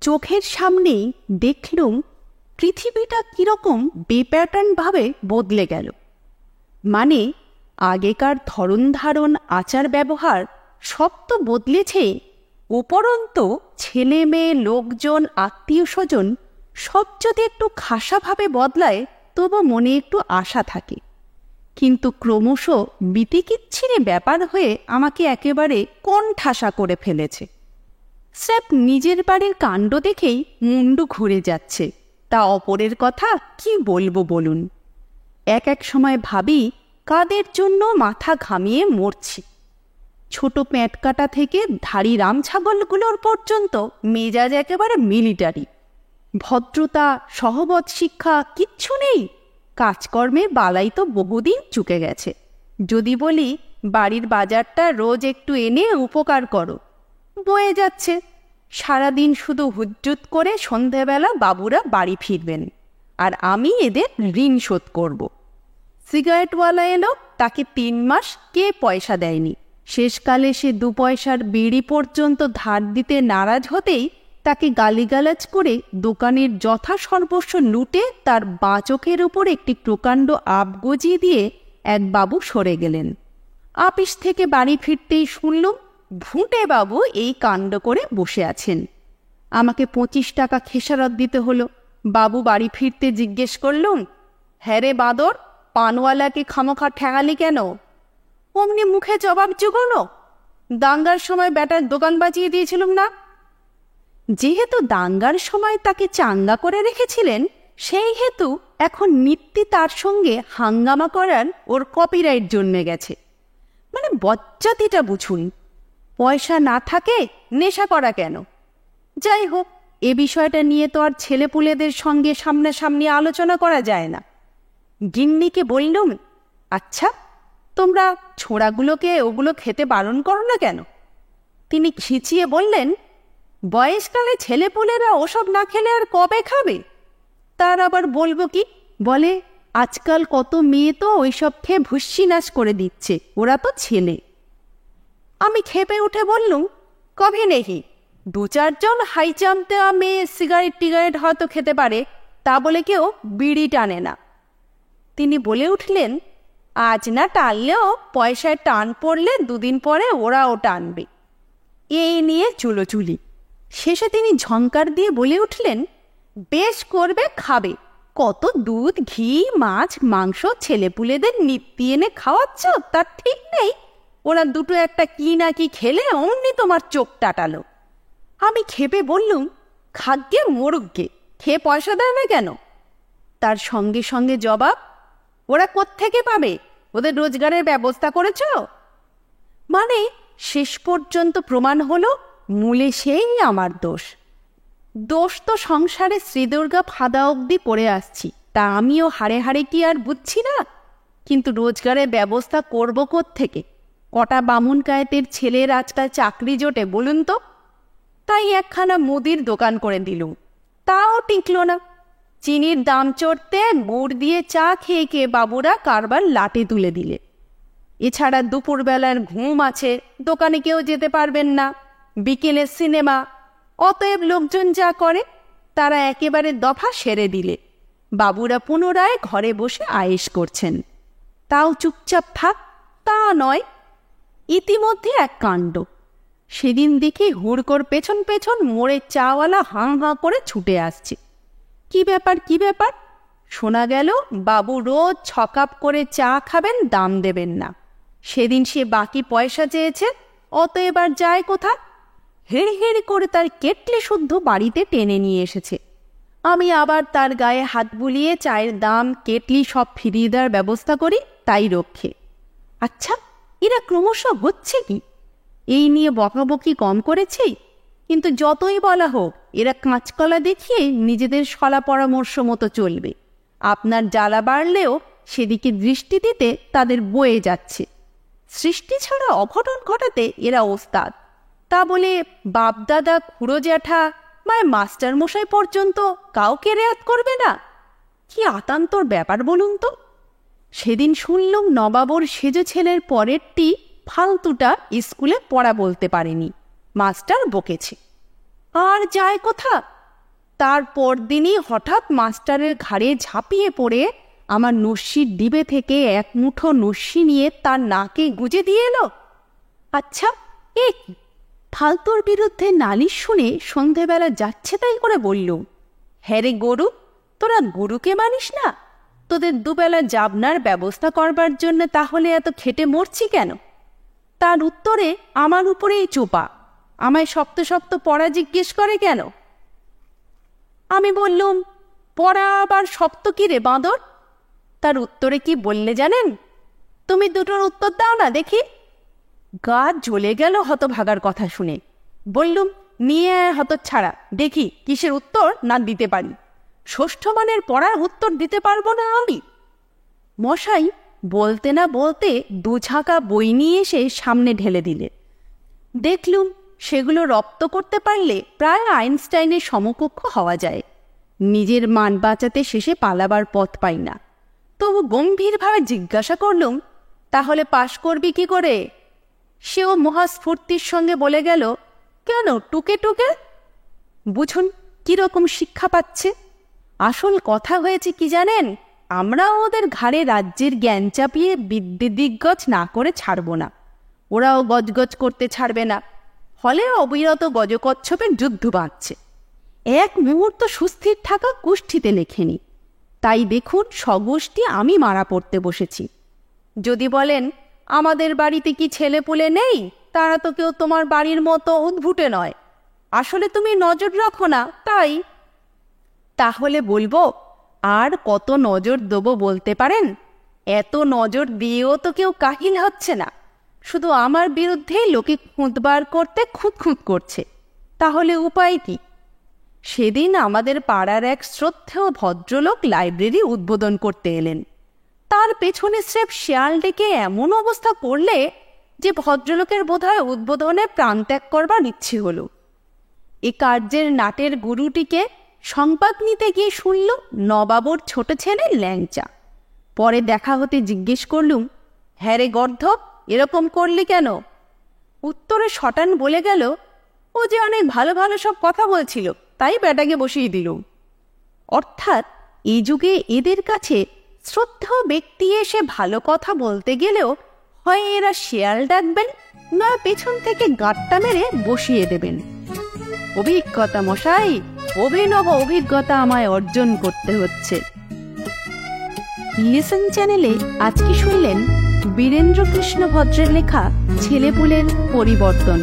চোখের সামনেই দেখলুম পৃথিবীটা কিরকম বেপ্যাটার্নভাবে বদলে গেল। মানে আগেকার ধরন ধারণ, আচার ব্যবহার সব তো বদলেছে, উপরন্তু ছেলে মেয়ে, লোকজন, আত্মীয় স্বজন সব যদি একটু খাসাভাবে বদলায় তবু মনে একটু আশা থাকে। কিন্তু ক্রমশ বিতিকিচ্ছিরি ব্যাপার হয়ে আমাকে একেবারে কোণঠাসা করে ফেলেছে। স্রেফ নিজের বাড়ির কাণ্ড দেখেই মুন্ডু ঘুরে যাচ্ছে, তা অপরের কথা কি বলবো বলুন। এক এক সময় ভাবি কাদের জন্য মাথা ঘামিয়ে মরছি। ছোট প্যাঁটকাটা থেকে ধাড়ি রাম ছাগলগুলোর পর্যন্ত মেজাজ একেবারে মিলিটারি। ভদ্রতা, সহবত শিক্ষা কিচ্ছু নেই। কাজকর্মে বালাই তো বহুদিন চুকে গেছে। যদি বলি বাড়ির বাজারটা রোজ একটু এনে উপকার করো, বয়ে যাচ্ছে। সারাদিন শুধু হুজ্জুত করে সন্ধেবেলা বাবুরা বাড়ি ফিরবেন, আর আমি এদের ঋণ শোধ করব। সিগারেটওয়ালা এলো, তাকে 3 মাস কে পয়সা দেয়নি। শেষকালে সে 2 পয়সার বিড়ি পর্যন্ত ধার দিতে নারাজ হতেই তাকে গালিগালাজ করে দোকানের যথাসর্বস্ব লুটে তার বাঁ চোখের উপর একটি প্রকাণ্ড আপ গজিয়ে দিয়ে এক বাবু সরে গেলেন। আপিস থেকে বাড়ি ফিরতেই শুনলুম ভুঁটে বাবু এই কাণ্ড করে বসে আছেন। আমাকে 25 টাকা খেসারত দিতে হলো। বাবু বাড়ি ফিরতে জিজ্ঞেস করলুম, হ্যাঁ রে বাঁদর, পানওয়ালাকে খামোখা ঠেঙালি কেন? অমনি মুখে জবাব জুগোলো, দাঙ্গার সময় ব্যাটার দোকান বাঁচিয়ে দিয়েছিলুম না। যেহেতু দাঙ্গার সময় তাকে চাঙ্গা করে রেখেছিলেন, সেই হেতু এখন নিত্যি তার সঙ্গে হাঙ্গামা করার ওর কপিরাইট জন্মে গেছে। মানে বজ্জাতিটা বুঝুন। পয়সা না থাকে নেশা করা কেন? যাই হোক, এ বিষয়টা নিয়ে তো আর ছেলেপুলেদের সঙ্গে সামনাসামনি আলোচনা করা যায় না। গিন্নিকে বললুম, আচ্ছা তোমরা ছোড়াগুলোকে ওগুলো খেতে বারণ করো না কেন? তিনি খিচিয়ে বললেন, বয়সকালে ছেলেপুলেরা ওসব না খেলে আর কবে খাবে? তার আবার বলবো কি? বলে আজকাল কত মেয়ে তো ওইসব খেয়ে ভুস্সিনাশ করে দিচ্ছে, ওরা তো ছেলে। আমি খেপে উঠে বললুম, কবে নেহি 2-4 জন হাই জাম্প দেওয়া মেয়ে সিগারেট টিগারেট হয়তো খেতে পারে, তা বলে কেউ বিড়ি টানে না। তিনি বলে উঠলেন, আজ না টানলেও পয়সায় টান পড়লে 2 দিন পরে ওরাও টানবে। এই নিয়ে চুলোচুলি। শেষে তিনি ঝংকার দিয়ে বলে উঠলেন, বেশ করবে, খাবে। কত দুধ, ঘি, মাছ, মাংস ছেলেপুলেদের নিত্যি এনে খাওয়াচ্ছ, তার ঠিক নেই। ওরা দুটো একটা কি না কি খেলে অমনি তোমার চোখ টাটালো। আমি খেপে বললুম, খাগ্গে মরুগ্গে, খেয়ে পয়সা দেয় না কেন? তার সঙ্গে সঙ্গে জবাব, ওরা কোত্থেকে পাবে? ওদের রোজগারের ব্যবস্থা করেছ? মানে শেষ পর্যন্ত প্রমাণ হলো মূলে সেই আমার দোষ। দোষ তো সংসারে শ্রীদুর্গা ফাদা অবধি পড়ে আসছি, তা আমিও হাড়ে হাড়ে কি আর বুঝছি না? কিন্তু রোজগারের ব্যবস্থা করব কোত্থেকে? কটা বামুন কায়েতের ছেলের আজকাল চাকরি জোটে বলুন তো? তাই একখানা মুদির দোকান করে দিলুম, তাও টিকল না। চিনির দাম চড়তে গুড় দিয়ে চা খেয়ে খেয়ে বাবুরা কারবার লাটে তুলে দিলে। এছাড়া দুপুরবেলার ঘুম আছে, দোকানে কেউ যেতে পারবেন না, বিকেলে সিনেমা। অতএব লোকজন যা করে তারা একেবারে দফা সেরে দিলে বাবুরা পুনরায় ঘরে বসে আয়েশ করছেন। তাও চুপচাপ থাক তা নয়, ইতিমধ্যে এক কাণ্ড। সেদিন দেখি হুড়কোর পেছন পেছন মোড়ে চাওয়ালা হাঁ হাঁ করে ছুটে আসছে। কি ব্যাপার কি ব্যাপার? শোনা গেল বাবু রোজ 6 কাপ করে চা খাবেন, দাম দেবেন না। সেদিন সে বাকি পয়সা চেয়েছে, অতএব আর যায় কোথা? হেড়ে হেড়ে করে তার কেটলি শুদ্ধ বাড়িতে টেনে নিয়ে এসেছে। আমি আবার তার গায়ে হাত বুলিয়ে চায়ের দাম, কেটলি সব ফিরিয়ে দেওয়ার ব্যবস্থা করি, তাই রক্ষে। আচ্ছা, এরা ক্রমশ হচ্ছে কি? এই নিয়ে বকাবকি কম করেছি, কিন্তু যতই বলা হোক এরা কাঁচকলা দেখিয়ে নিজেদের সলা পরামর্শ মতো চলবে। আপনার জ্বালা বাড়লেও সেদিকে দৃষ্টি দিতে তাদের বয়ে যাচ্ছে। সৃষ্টি ছাড়া অঘটন ঘটাতে এরা ওস্তাদ। তা বলে বাপদাদা, খুড়ো জ্যাঠা বা মাস্টার মশাই পর্যন্ত কাউকে রেয়াত করবে না? কি আতান্তর ব্যাপার বলুন তো। সেদিন শুনলুম নবাবর সেজো ছেলের পরেরটি ফালতুটা স্কুলে পড়া বলতে পারেনি, মাস্টার বকেছে। আর যায় কোথা? তারপর দিনই হঠাৎ মাস্টারের ঘাড়ে ঝাঁপিয়ে পড়ে আমার নস্যির ডিবে থেকে এক মুঠো নস্যি নিয়ে তার নাকে গুঁজে দিয়ে এলো। আচ্ছা, এ কি? ফালতুর বিরুদ্ধে নালিশ শুনে সন্ধেবেলা যাচ্ছে তাই করে বলল, হ্যাঁ রে গরু, তোরা গরুকে মানিস না? তোদের দুবেলা জাবনার ব্যবস্থা করবার জন্য তাহলে এত খেটে মরছি কেন? তার উত্তরে আমার উপরেই চোপা, আমায় শক্ত শক্ত পড়া জিজ্ঞেস করে কেন? আমি বললুম, পড়া আবার শক্ত কি রে বাঁদর? তার উত্তরে কি বললে জানেন? তুমি দুটোর উত্তর দাও না দেখি। গা জ্বলে গেল হতভাগার কথা শুনে। বললুম, নিয়ে হতচ্ছাড়া, দেখি কিসের উত্তর না দিতে পারি। ষষ্ঠ মানের পড়ার উত্তর দিতে পারবো না আমি? মশাই বলতে না বলতে দু ঝাঁকা বই নিয়ে এসে সামনে ঢেলে দিলে। দেখলুম সেগুলো রপ্ত করতে পারলে প্রায় আইনস্টাইনের সমকক্ষ হওয়া যায়। নিজের মান বাঁচাতে শেষে পালাবার পথ পাই না। তবু গম্ভীরভাবে জিজ্ঞাসা করলুম, তাহলে পাশ করবি কি করে? সেও মহাস্ফূর্তির সঙ্গে বলে গেল, কেন টুকে টুকে? বুঝুন কিরকম শিক্ষা পাচ্ছে। আসল কথা হয়েছে কি জানেন, আমরাও ওদের ঘাড়ে রাজ্যের জ্ঞান চাপিয়ে বিদ্যে দিগ্গজ না করে ছাড়ব না, ওরাও গজগজ করতে ছাড়বে না। ফলে অবিরত গজকচ্ছপের যুদ্ধ বাঁধছে। এক মুহূর্ত সুস্থির থাকা কুষ্ঠিতে লেখেনি। তাই দেখুন স্বগোষ্ঠী আমি মারা পড়তে বসেছি। যদি বলেন আমাদের বাড়িতে কি ছেলেপুলে নেই, তারা তো কেউ তোমার বাড়ির মতো উদ্ভুটে নয়, আসলে তুমি নজর রাখো না তাই। তাহলে বলবো, আর কত নজর দেবো বলতে পারেন? এত নজর দিয়েও তো কেউ কাহিল হচ্ছে না, শুধু আমার বিরুদ্ধেই লোকে খুঁতবার করতে খুঁত করছে। তাহলে উপায় কি? সেদিন আমাদের পাড়ার এক শ্রদ্ধেয় ভদ্রলোক লাইব্রেরি উদ্বোধন করতে এলেন। তার পেছনে স্রেফ শেয়াল ডেকে এমন অবস্থা করলে যে ভদ্রলোকের বোধহয় উদ্বোধনে প্রাণত্যাগ করবার ইচ্ছে হলো। এ কার্যের নাটের গুরুটিকে সংবাদ নিতে গিয়ে শুনল নবাবর ছোট ছেলে ল্যাংচা। পরে দেখা হতে জিজ্ঞেস করলুম, হ্যাঁ রে গর্ধব, এরকম করলি কেন? উত্তরে শটান বলে গেল, ও যে অনেক ভালো ভালো সব কথা বলছিল, তাই বেটাকে বসিয়ে দিল। অর্থাৎ এই যুগে এদের কাছে শ্রদ্ধেয় ব্যক্তি এসে ভালো কথা বলতে গেলেও হয় এরা শেয়াল ডাকবেন, নয় পেছন থেকে গাঁটটা মেরে বসিয়ে দেবেন। অভিজ্ঞতা মশাই, অভিনব অভিজ্ঞতা আমায় অর্জন করতে হচ্ছে। লিসন চ্যানেলে আজকে শুনলেন বীরেন্দ্র কৃষ্ণ ভদ্রের লেখা ছেলেপুলের পরিবর্তন।